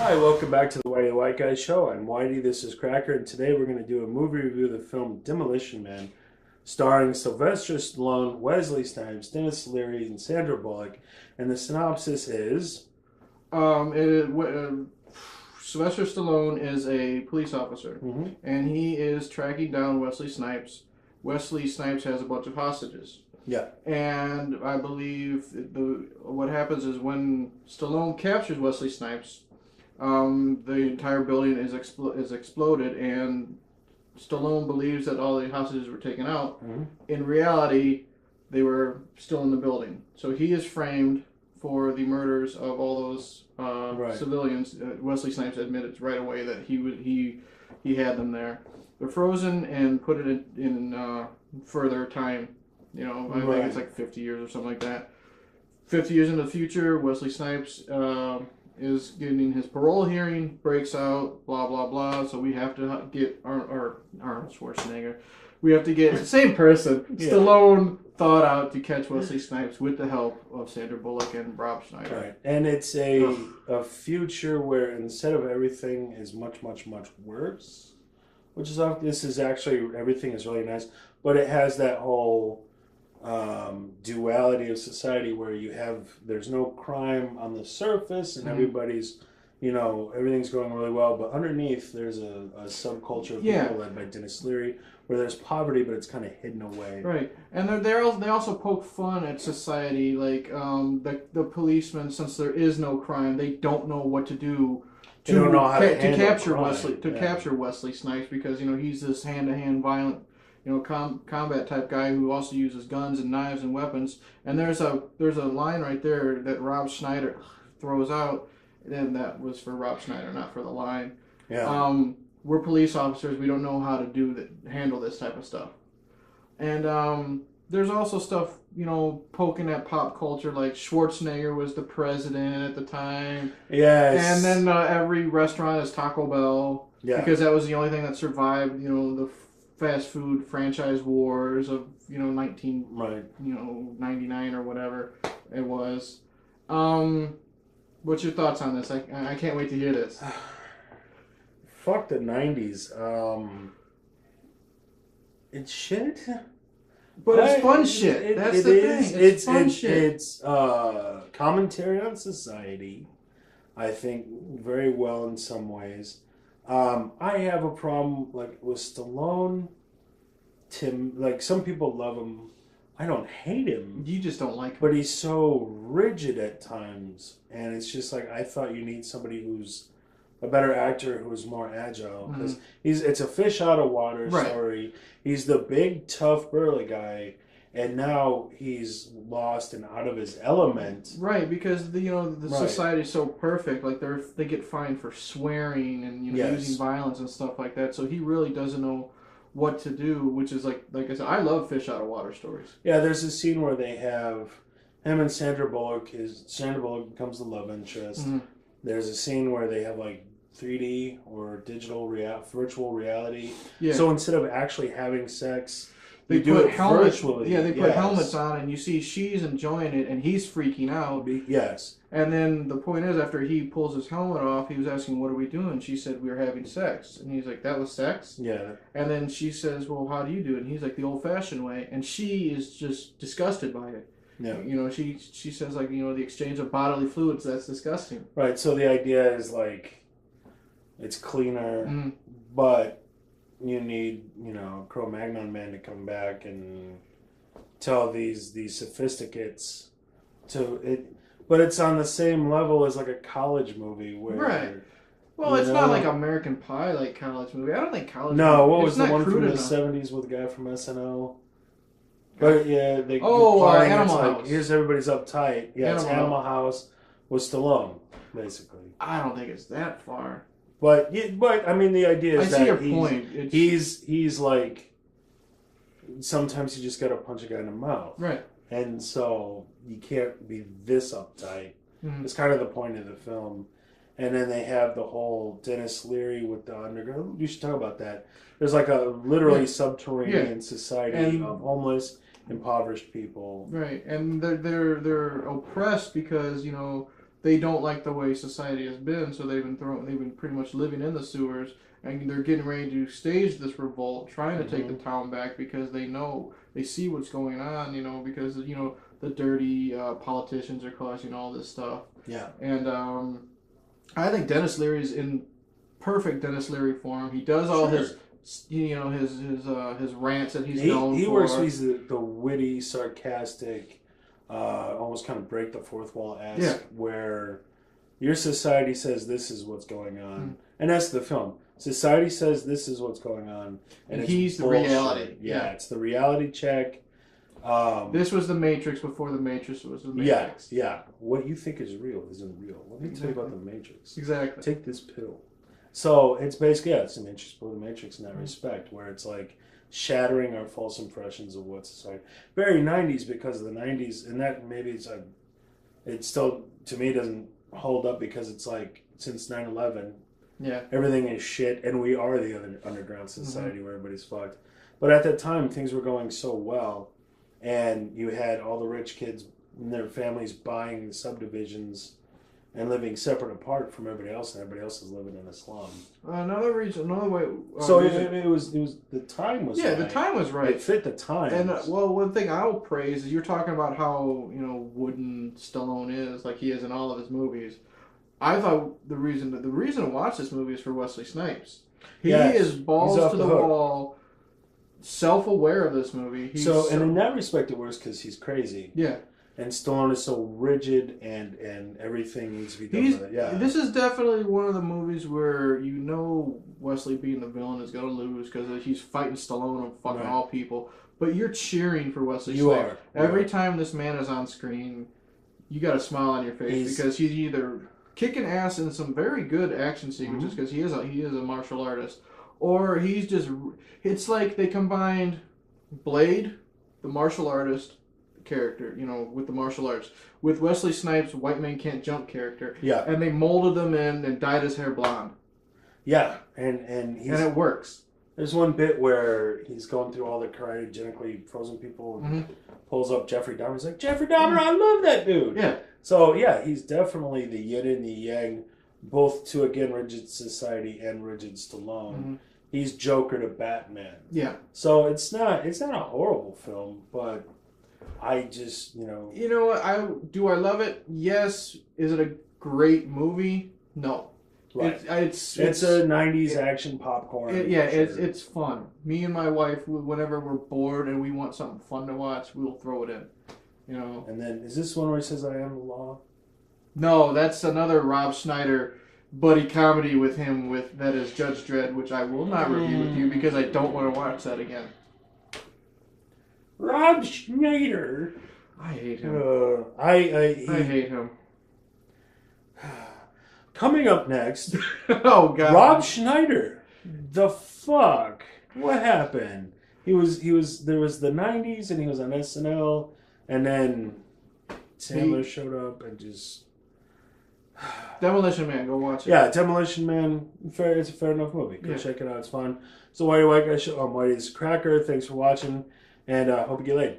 Hi, welcome back to the Whitey White Guy Show. I'm Whitey, this is Cracker, and today we're going to do a movie review of the film Demolition Man, starring Sylvester Stallone, Wesley Snipes, Dennis Leary, and Sandra Bullock. And the synopsis is... Sylvester Stallone is a police officer, and he is tracking down Wesley Snipes. Wesley Snipes has a bunch of hostages. Yeah. And I believe what happens is when Stallone captures Wesley Snipes, the entire building is exploded, and Stallone believes that all the hostages were taken out. In reality, they were still in the building. So he is framed for the murders of all those civilians. Wesley Snipes admitted right away that he had them there. They're frozen and put it in further time. You know, I think it's like 50 years or something like that. 50 years into the future, Wesley Snipes is getting his parole hearing, breaks out, blah, blah, blah. So we have to get Arnold Schwarzenegger. We have to get, same person, Stallone thought out to catch Wesley Snipes with the help of Sandra Bullock and Rob Schneider. Right. And it's a future where instead of everything is much, much, much worse, which is, this is actually, everything is really nice, but it has that whole duality of society where there's no crime on the surface and everybody's, everything's going really well, but underneath there's a subculture of people led by Dennis Leary where there's poverty, but it's kind of hidden away. Right. And they also poke fun at society, like the policemen, since there is no crime, they don't know what to do to capture Wesley Snipes, because he's this hand-to-hand violent combat type guy who also uses guns and knives and weapons. And there's a line right there that Rob Schneider throws out, and that was for Rob Schneider, not for the line. Yeah. We're police officers. We don't know how to handle this type of stuff. And there's also stuff, poking at pop culture, like Schwarzenegger was the president at the time. Yes. And then every restaurant is Taco Bell. Yeah. Because that was the only thing that survived, the fast food franchise wars of 99 or whatever it was. What's your thoughts on this? I can't wait to hear this. Fuck the 90s. It's shit. But it's fun shit. That's the thing. It's fun shit. It's commentary on society, I think, very well in some ways. I have a problem with Stallone. Some people love him. I don't hate him. You just don't like him. But he's so rigid at times, and it's just I thought you need somebody who's a better actor, who's more agile, because it's a fish out of water story. He's the big, tough, burly guy, and now he's lost and out of his element. Right, because the society is so perfect. Like they get fined for swearing and using violence and stuff like that. So he really doesn't know what to do, which is like I said, I love fish out of water stories. Yeah, there's a scene where they have him and Sandra Bullock. Sandra Bullock becomes the love interest. There's a scene where they have 3D or digital virtual reality. Yeah. So instead of actually having sex, they do it virtually. Yeah, they put helmets on, and you see she's enjoying it, and he's freaking out. Yes. And then the point is, after he pulls his helmet off, he was asking, "What are we doing?" She said, "We were having sex." And he's like, "That was sex?" Yeah. And then she says, "Well, how do you do it?" And he's like, "The old-fashioned way." And she is just disgusted by it. Yeah. She says the exchange of bodily fluids, that's disgusting. Right. So the idea is it's cleaner, but you need, Cro-Magnon man to come back and tell these sophisticates but it's on the same level as a college movie where... Right. Well, it's not like American Pie, college movie. I don't think college movie... No, what was the one from the 70s with the guy from SNL? But yeah, Animal House. Here's everybody's uptight. Yeah, it's Animal House with Stallone, basically. I don't think it's that far. But I mean, the idea is I see your point. He's sometimes you just got to punch a guy in the mouth, right? And so you can't be this uptight. It's kind of the point of the film. And then they have the whole Dennis Leary with the underground. You should talk about that. There's a literally subterranean society of homeless, impoverished people. Right, and they're oppressed because they don't like the way society has been, so they've been pretty much living in the sewers, and they're getting ready to stage this revolt, trying to take the town back because they see what's going on, because the dirty politicians are causing all this stuff. Yeah. And I think Dennis Leary's in perfect Dennis Leary form. He does all his rants that he's known for. He works. He's the witty, sarcastic, almost kind of break the fourth wall-esque, where your society says this is what's going on, and that's the film. Society says this is what's going on, and he's the bullshit. reality. Yeah, it's the reality check. This was the Matrix before the Matrix was the Matrix. Yeah. What you think is real isn't real. Let me tell you about the Matrix. Exactly. Take this pill. So it's basically, it's the Matrix before the Matrix in that respect, where it's like shattering our false impressions of what society. Very 90s because of the 90s, and that maybe it still, to me, doesn't hold up because it's like since 9/11, everything is shit, and we are the other underground society where everybody's fucked. But at that time, things were going so well, and you had all the rich kids and their families buying the subdivisions and living separate apart from everybody else, and everybody else is living in a slum. Another way. So it was the time was right. The time was right. It fit the time. And one thing I will praise is you're talking about how wooden Stallone is, like he is in all of his movies. I thought the reason to watch this movie is for Wesley Snipes. He is balls to the wall, self-aware of this movie. And in that respect, it works because he's crazy. Yeah. And Stallone is so rigid, and everything needs to be done with it. Yeah. This is definitely one of the movies where Wesley being the villain is going to lose because he's fighting Stallone and fucking all people. But you're cheering for Wesley Snipes. Every time this man is on screen, you got a smile on your face because he's either kicking ass in some very good action sequences because he is a martial artist, or he's just. It's like they combined Blade, the martial artist character, with the martial arts, with Wesley Snipes' White Man Can't Jump character, and they molded them in and dyed his hair blonde. Yeah, and it works. There's one bit where he's going through all the cryogenically frozen people and pulls up Jeffrey Dahmer. He's like, Jeffrey Dahmer, I love that dude. Yeah. So he's definitely the yin and the yang, both to again rigid society and rigid Stallone. He's Joker to Batman. Yeah. So it's not a horrible film, but I just, You know what? Do I love it? Yes. Is it a great movie? No. Right. It's a 90s action popcorn. It's fun. Me and my wife, whenever we're bored and we want something fun to watch, we'll throw it in. And then, is this one where he says, I am the law? No, that's another Rob Schneider buddy comedy with him that is Judge Dredd, which I will not review with you because I don't want to watch that again. Rob Schneider. I hate him. I hate him. Coming up next. Oh God. Rob Schneider. The fuck? What happened? There was the 90s and he was on SNL, and then Sandler showed up and just Demolition Man, go watch it. Yeah, Demolition Man. It's a fair enough movie. Go check it out. It's fun. So Whitey White Guy Show. I'm Whitey's Cracker. Thanks for watching, and hope you get laid.